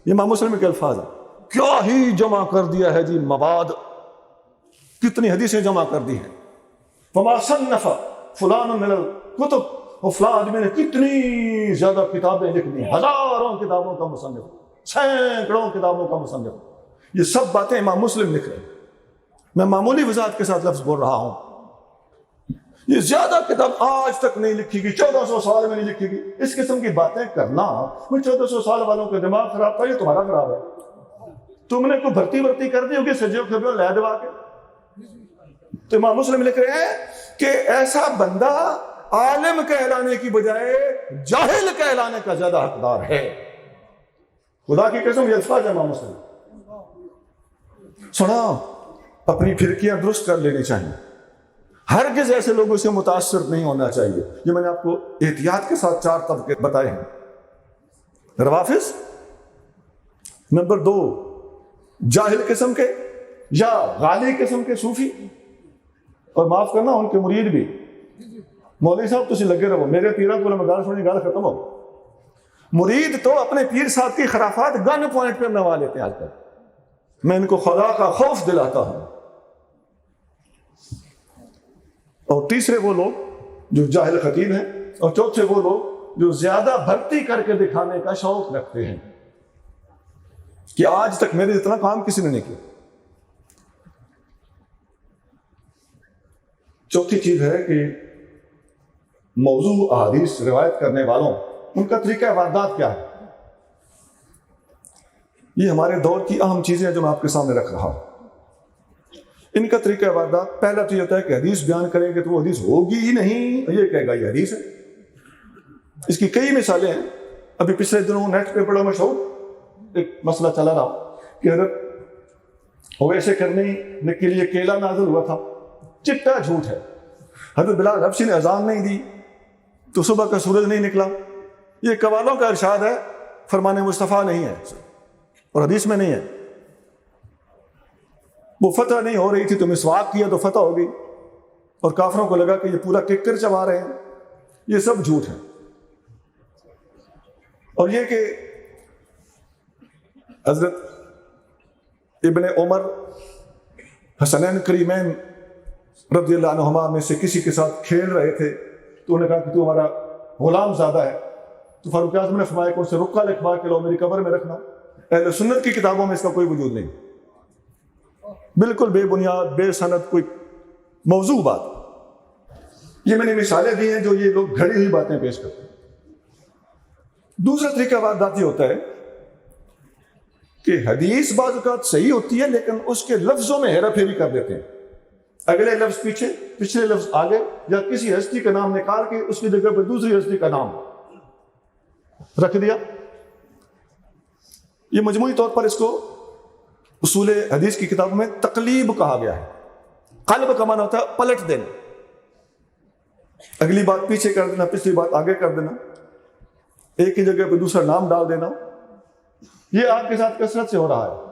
یہ امام مسلم کے الفاظ ہیں، کیا ہی جمع کر دیا ہے جی مواد، کتنی حدیثیں جمع کر دی ہیں۔ فما صنف فلان من الکتب، اور فلاں آدمی نے کتنی زیادہ کتابیں لکھی، ہزاروں کتابوں کا مصنف، سینکڑوں کتابوں کا مصنف، یہ سب باتیں امام مسلم لکھ رہے ہیں۔ میں معمولی وضاحت کے ساتھ لفظ بول رہا ہوں، یہ زیادہ کتاب آج تک نہیں لکھی گئی، 1400 سال میں نہیں لکھی گئی۔ اس قسم کی باتیں کرنا، وہ 1400 سال والوں کا دماغ خراب تھا، یہ تمہارا خراب ہے۔ تم نے کوئی بھرتی کر دی ہوگی سجیو کھبیوں لے دبا کے۔ تو امام مسلم لکھ رہے ہیں کہ ایسا بندہ عالم کہلانے کی بجائے جاہل کہلانے کا زیادہ حقدار ہے۔ خدا کی قسم یہ الفاظ ہے امام مسلم۔ سنا، اپنی پھرکیاں درست کر لینی چاہیے، ہرگز ایسے لوگوں سے متاثر نہیں ہونا چاہیے۔ یہ میں نے آپ کو احتیاط کے ساتھ 4 طبقے بتائے ہیں۔ روافض، نمبر 2 جاہل قسم کے یا غالی قسم کے صوفی، اور معاف کرنا ان کے مرید بھی۔ مولوی صاحب تسی لگے رہو، میرے پیروں کو میں گال سنی، گال ختم ہو۔ مرید تو اپنے پیر صاحب کی خرافات گن پوائنٹ پہ منوا لیتے ہیں آج کل۔ میں ان کو خدا کا خوف دلاتا ہوں۔ اور تیسرے وہ لوگ جو جاہل خطیب ہیں، اور چوتھے وہ لوگ جو زیادہ بھرتی کر کے دکھانے کا شوق رکھتے ہیں کہ آج تک میرے اتنا کام کسی نے نہیں کیا۔ چوتھی چیز ہے کہ موضوع احادیث روایت کرنے والوں، ان کا طریقہ واردات کیا ہے؟ یہ ہمارے دور کی اہم چیزیں ہیں جو میں آپ کے سامنے رکھ رہا ہوں۔ ان کا طریقہ واردات پہلا تو یہ ہوتا ہے کہ حدیث بیان کریں گے تو وہ حدیث ہوگی ہی نہیں، یہ کہے گا یہ حدیث ہے۔ اس کی کئی مثالیں ہیں۔ ابھی پچھلے دنوں نیٹ پہ بڑا مشہور ایک مسئلہ چلا رہا کہ حضرت ویسے کرنے کے لیے کیلا نازل ہوا تھا، چٹا جھوٹ ہے۔ حضرت بلال حبشی نے اذان نہیں دی تو صبح کا سورج نہیں نکلا، یہ قوالوں کا ارشاد ہے، فرمان مصطفیٰ نہیں ہے اور حدیث میں نہیں ہے۔ وہ فتح نہیں ہو رہی تھی تو مسواک کیا تو فتح ہو گئی، اور کافروں کو لگا کہ یہ پورا ککر چبا رہے ہیں۔ یہ سب جھوٹ ہے۔ اور یہ کہ حضرت ابن عمر حسنین کریمین رضی اللہ عنہما میں سے کسی کے ساتھ کھیل رہے تھے تو انہوں نے کہا کہ تو ہمارا غلام زادہ ہے، تو فاروق اعظم نے فرمایا کہ اسے رقعہ لکھوا کے لو میری قبر میں رکھنا۔ اہل سنت کی کتابوں میں اس کا کوئی وجود نہیں، بالکل بے بنیاد، بے سند، کوئی موضوع بات۔ یہ میں نے مثالیں دی ہیں جو یہ لوگ گھڑی ہوئی باتیں پیش کرتے ہیں۔ دوسرا طریقہ وارداتی ہوتا ہے کہ حدیث بعض اوقات صحیح ہوتی ہے لیکن اس کے لفظوں میں ہیرا پھیری کر دیتے ہیں، اگلے لفظ پیچھے، پچھلے لفظ آگے، یا کسی ہستی کا نام نکال کے اس کی جگہ پہ دوسری ہستی کا نام رکھ دیا۔ یہ مجموعی طور پر اس کو اصول حدیث کی کتابوں میں تقلیب کہا گیا ہے۔ قلب کا معنی ہوتا ہے پلٹ دینا، اگلی بات پیچھے کر دینا، پچھلی بات آگے کر دینا، ایک ہی جگہ پہ دوسرا نام ڈال دینا۔ یہ آپ کے ساتھ کثرت سے ہو رہا ہے۔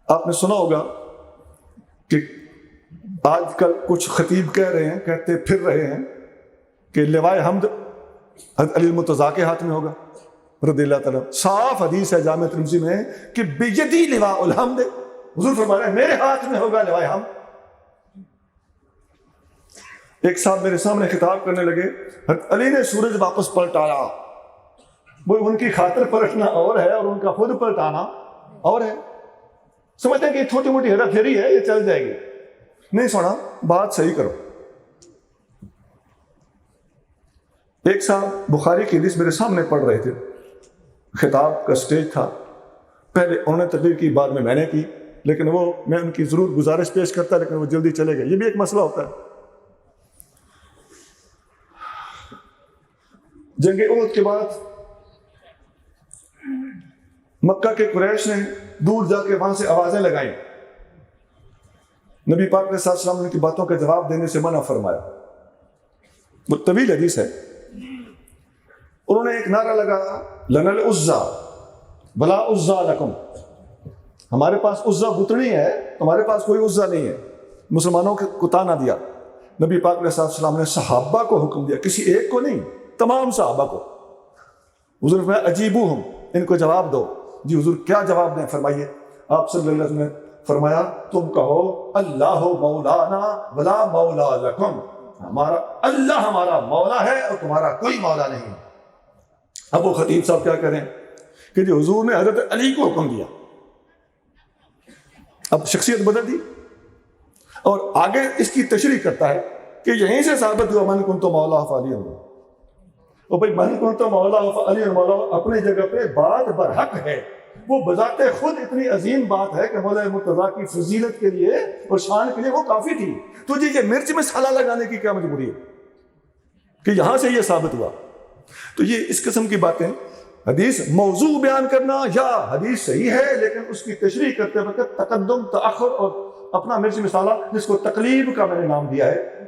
آپ نے سنا ہوگا کہ آج کل کچھ خطیب کہہ رہے ہیں، کہتے پھر رہے ہیں کہ لوائے حمد حضرت علی المرتضیٰ کے ہاتھ میں ہوگا رضی اللہ تعالیٰ۔ صاف حدیث ہے جامع ترمذی میں کہ بیدی لواء الحمد، حضور فرما رہے ہیں میرے ہاتھ میں ہوگا لوائے حمد۔ ایک صاحب میرے سامنے خطاب کرنے لگے، حضرت علی نے سورج واپس پلٹایا، وہ ان کی خاطر پلٹنا اور ہے اور ان کا خود پلٹانا اور ہے۔ سمجھتے ہیں کہ یہ چھوٹی موٹی ہیرا پھیری ہے، یہ چل جائے گی۔ نہیں سونا، بات صحیح کرو۔ ایک صاحب بخاری کی حدیث میرے سامنے پڑھ رہے تھے، خطاب کا سٹیج تھا، پہلے انہوں نے تقریر کی، بعد میں نے کی، لیکن وہ میں ان کی ضرور گزارش پیش کرتا لیکن وہ جلدی چلے گئے۔ یہ بھی ایک مسئلہ ہوتا ہے۔ جنگ احد کے بعد مکہ کے قریش نے دور جا کے وہاں سے آوازیں لگائیں، نبی پاک علیہ السلام نے ان کی باتوں کا جواب دینے سے منع فرمایا۔ وہ طویل حدیث ہے۔ انہوں نے ایک نعرہ لگایا، لنا العزا بلا عزا لکم، ہمارے پاس عزا بتنی ہے، ہمارے پاس کوئی عزا نہیں ہے۔ مسلمانوں کو تانا دیا۔ نبی پاک علیہ السلام نے صحابہ کو حکم دیا، کسی ایک کو نہیں، تمام صحابہ کو۔ حضور نے فرمایا اجیبوہم، ان کو جواب دو۔ جی حضور کیا جواب دیں؟ فرمائیے۔ آپ صلی اللہ علیہ وسلم نے فرمایا تم کہو اللہ مولانا ولا مولا لکم، اللہ ہمارا مولا ہے اور تمہارا کوئی مولا نہیں۔ اب وہ خطیب صاحب کیا کریں کہ جو حضور نے حضرت علی کو حکم دیا، اب شخصیت بدل دی، اور آگے اس کی تشریح کرتا ہے کہ یہیں سے ثابت ہوا من کنت مولا فعلی اللہ۔ اور بھائی من کنت مولا فعلی مولا اپنی جگہ پہ بات برحق ہے، وہ بذات خود اتنی عظیم بات ہے کہ مولا مرتضیٰ کی فضیلت کے لیے اور شان کے لیے وہ کافی تھی۔ تجھے یہ مرچ مسالہ لگانے کی کیا مجبوری ہے کہ یہاں سے یہ ثابت ہوا؟ تو یہ اس قسم کی باتیں، حدیث موضوع بیان کرنا یا حدیث صحیح ہے لیکن اس کی تشریح کرتے وقت تقدم تاخر اور اپنا مرچ مسالہ، جس کو تقلیب کا میں نے نام دیا ہے،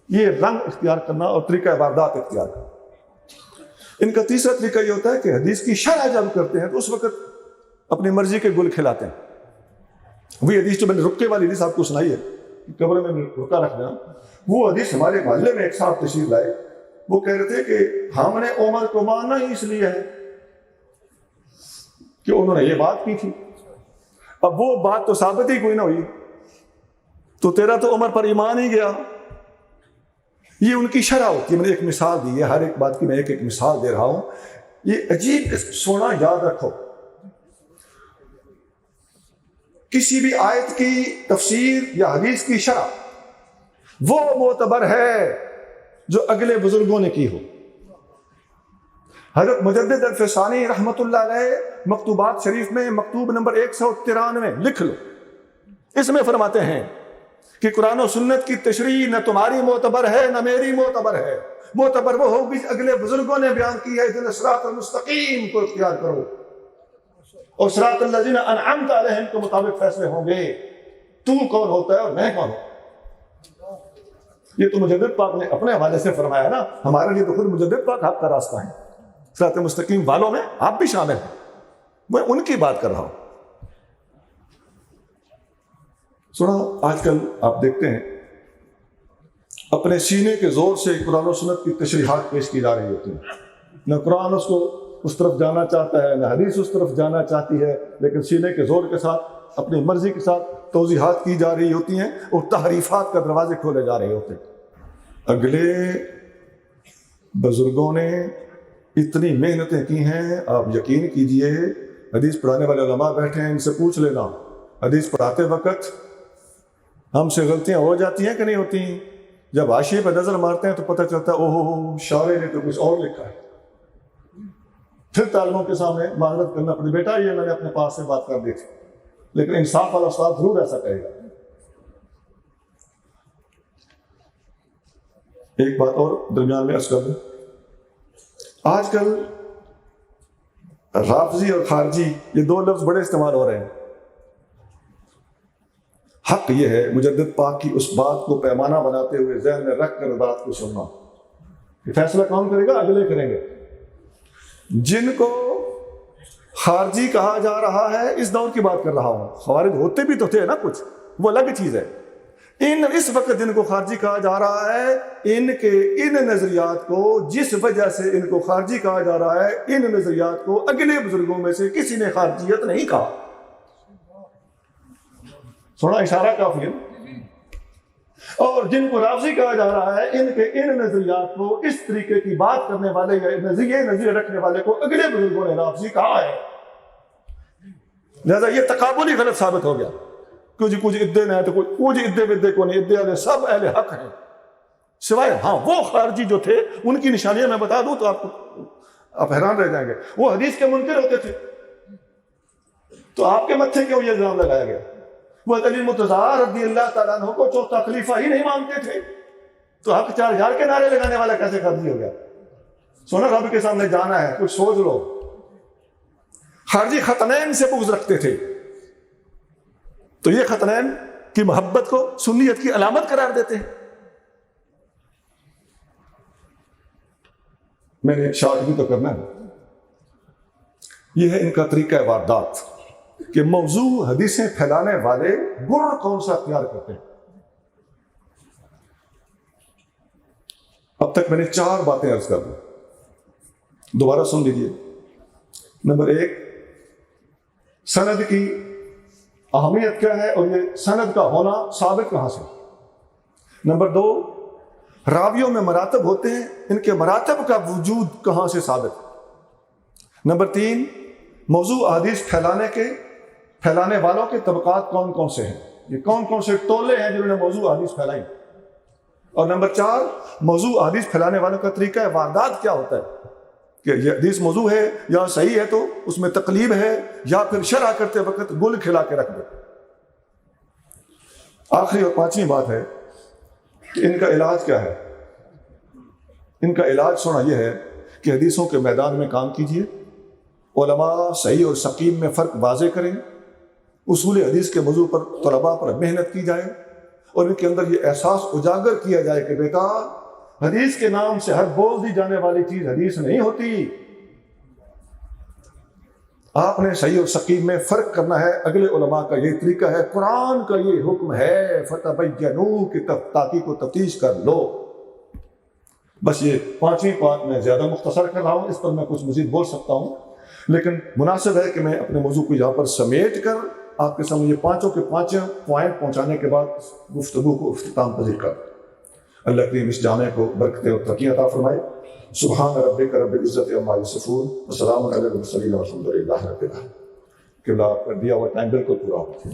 یہ رنگ اختیار کرنا اور طریقہ واردات اختیار کرنا۔ ان کا تیسرا طریقہ یہ ہوتا ہے کہ حدیث کی شرح جب کرتے ہیں تو اس وقت اپنی مرضی کے گل کھلاتے ہیں۔ وہی حدیث جو میں نے رکے والی حدیث آپ کو سنائی ہے، قبر میں رکا رکھ دینا، وہ حدیث ہمارے محلے میں ایک صاحب تشریف لائے، وہ کہہ رہے تھے کہ ہم نے عمر کو ماننا ہی اس لیے ہے کہ انہوں نے یہ بات کی تھی۔ اب وہ بات تو ثابت ہی کوئی نہ ہوئی تو تیرا تو عمر پر ایمان ہی گیا۔ یہ ان کی شرح ہوتی ہے۔ میں نے ایک مثال دی ہے، ہر ایک بات کی میں ایک ایک مثال دے رہا ہوں۔ یہ عجیب سونا یاد رکھو، کسی بھی آیت کی تفسیر یا حدیث کی شرح وہ معتبر ہے جو اگلے بزرگوں نے کی ہو۔ حضرت مجدد الفسانی رحمۃ اللہ علیہ مکتوبات شریف میں مکتوب نمبر 193 لکھ لو، اس میں فرماتے ہیں کہ قرآن و سنت کی تشریح نہ تمہاری معتبر ہے نہ میری معتبر ہے، معتبر وہ ہوگی اگلے بزرگوں نے بیان کی ہے۔ اہدنا الصراط المستقیم کو اختیار کرو اور صراط الذین انعمت علیہم کے مطابق فیصلے ہوں گے۔ تو کون ہوتا ہے اور میں کون ہوں؟ یہ تو مجدد پاک نے اپنے حوالے سے فرمایا نا، ہمارے لیے تو خود مجدد پاک آپ کا راستہ ہے۔ صراط مستقیم والوں میں آپ بھی شامل ہیں، میں ان کی بات کر رہا ہوں۔ سنا، آج کل آپ دیکھتے ہیں اپنے سینے کے زور سے قرآن و سنت کی تشریحات پیش کی جا رہی ہوتی ہیں، نہ قرآن اس کو اس طرف جانا چاہتا ہے نہ حدیث اس طرف جانا چاہتی ہے، لیکن سینے کے زور کے ساتھ اپنی مرضی کے ساتھ توضیحات کی جا رہی ہوتی ہیں اور تحریفات کا دروازے کھولے جا رہے ہوتے ہیں۔ اگلے بزرگوں نے اتنی محنتیں کی ہیں، آپ یقین کیجئے، حدیث پڑھانے والے علماء بیٹھے ہیں، ان سے پوچھ لینا، حدیث پڑھاتے وقت ہم سے غلطیاں ہو جاتی ہیں کہ نہیں ہوتی ہیں؟ جب حاشیے پہ نظر مارتے ہیں تو پتہ چلتا ہے اوہ شاعر نے تو کچھ اور لکھا ہے، پھر طالبوں کے سامنے معذرت کرنا پڑتی، بیٹا یہ میں نے اپنے پاس سے بات کر دی تھی۔ لیکن انصاف والا استاد ضرور ایسا کہے گا۔ ایک بات اور درمیان میں عرض کر دوں، آج کل رافضی اور خارجی یہ دو لفظ بڑے استعمال ہو رہے ہیں۔ حق یہ ہے مجدد پاک کی اس بات کو پیمانہ بناتے ہوئے ذہن میں رکھ کر بات کو سننا کہ فیصلہ کون کرے گا؟ اگلے کریں گے۔ جن کو خارجی کہا جا رہا ہے، اس دور کی بات کر رہا ہوں، خوارج ہوتے بھی تو تھے نا کچھ، وہ الگ چیز ہے۔ اس وقت جن کو خارجی کہا جا رہا ہے، ان کے ان نظریات کو، جس وجہ سے ان کو خارجی کہا جا رہا ہے، ان نظریات کو اگلے بزرگوں میں سے کسی نے خارجیت نہیں کہا۔ تھوڑا اشارہ کافی ہے۔ اور جن کو رافضی کہا جا رہا ہے، ان کے ان نظریات کو، اس طریقے کی بات کرنے والے یا نظریے رکھنے والے کو اگلے بزرگوں نے رافضی کہا ہے۔ لہذا یہ تقابل ہی غلط ثابت ہو گیا۔ کچھ ادے نہ ہے تو کچھ ادے ودے کو نہیں، ادے والے سب اہل حق ہیں، سوائے ہاں وہ خارجی جو تھے، ان کی نشانیاں میں بتا دوں تو آپ حیران رہ جائیں گے۔ وہ حدیث کے منکر ہوتے تھے، تو آپ کے متھے کیوں یہ الزام لگایا گیا؟ وہ علی مرتضیٰ رضی اللہ تعالیٰ عنہ کو چوتھا خلیفہ ہی نہیں مانتے تھے، تو حق 4000 کے نعرے لگانے والا کیسے خارجی ہو گیا؟ سونا رب کے سامنے جانا ہے، کچھ سوچ لو۔ خارجی ختنین سے بغض رکھتے تھے، تو یہ ختنین کی محبت کو سنیت کی علامت قرار دیتے ہیں۔ میں نے شارٹ بھی تو کرنا ہے۔ یہ ہے ان کا طریقہ واردات کہ موضوع حدیثیں پھیلانے والے گر کون سا اختیار کرتے ہیں۔ اب تک میں نے 4 باتیں عرض کر دی، دوبارہ سن لیجیے۔ نمبر 1، سند کی اہمیت کیا ہے اور یہ سند کا ہونا ثابت کہاں سے۔ نمبر 2، راویوں میں مراتب ہوتے ہیں، ان کے مراتب کا وجود کہاں سے ثابت ہے؟ نمبر 3، موضوع احادیث پھیلانے والوں کے طبقات کون کون سے ہیں، یہ کون کون سے ٹولے ہیں جنہوں نے موضوع احادیث پھیلائی۔ اور نمبر 4، موضوع احادیث پھیلانے والوں کا طریقہ واردات کیا ہوتا ہے، کہ یہ حدیث موضوع ہے یا صحیح ہے تو اس میں تقلیب ہے، یا پھر شرح کرتے وقت گل کھلا کے رکھ دے۔ آخری اور 5ویں بات ہے کہ ان کا علاج کیا ہے۔ ان کا علاج سونا یہ ہے کہ حدیثوں کے میدان میں کام کیجیے، علماء صحیح اور سقیم میں فرق واضح کریں، اصول حدیث کے موضوع پر طلباء پر محنت کی جائے، اور ان کے اندر یہ احساس اجاگر کیا جائے کہ بیٹا حدیث کے نام سے ہر بول دی جانے والی چیز حدیث نہیں ہوتی، آپ نے صحیح اور سقیم میں فرق کرنا ہے۔ اگلے علماء کا یہ طریقہ ہے، قرآن کا یہ حکم ہے، فتبینوا کہ تحقیق و تفتیش کر لو۔ بس یہ 5ویں بات میں زیادہ مختصر کر رہا ہوں، اس پر میں کچھ مزید بول سکتا ہوں، لیکن مناسب ہے کہ میں اپنے موضوع کو یہاں پر سمیٹ کر آپ کے سامنے یہ 5 کے 5 پوائنٹ پہنچانے کے بعد گفتگو کو اختتام پذیر کر۔ اللہ کریم اس جامعہ کو برکتیں اور ترقی عطا فرمائے۔ سبحان ربک رب العزت عما یصفون وسلام علی المرسلین والحمد للہ رب العالمین۔ کہ آپ کا دیا ہوا ٹائم بالکل پورا ہو گیا۔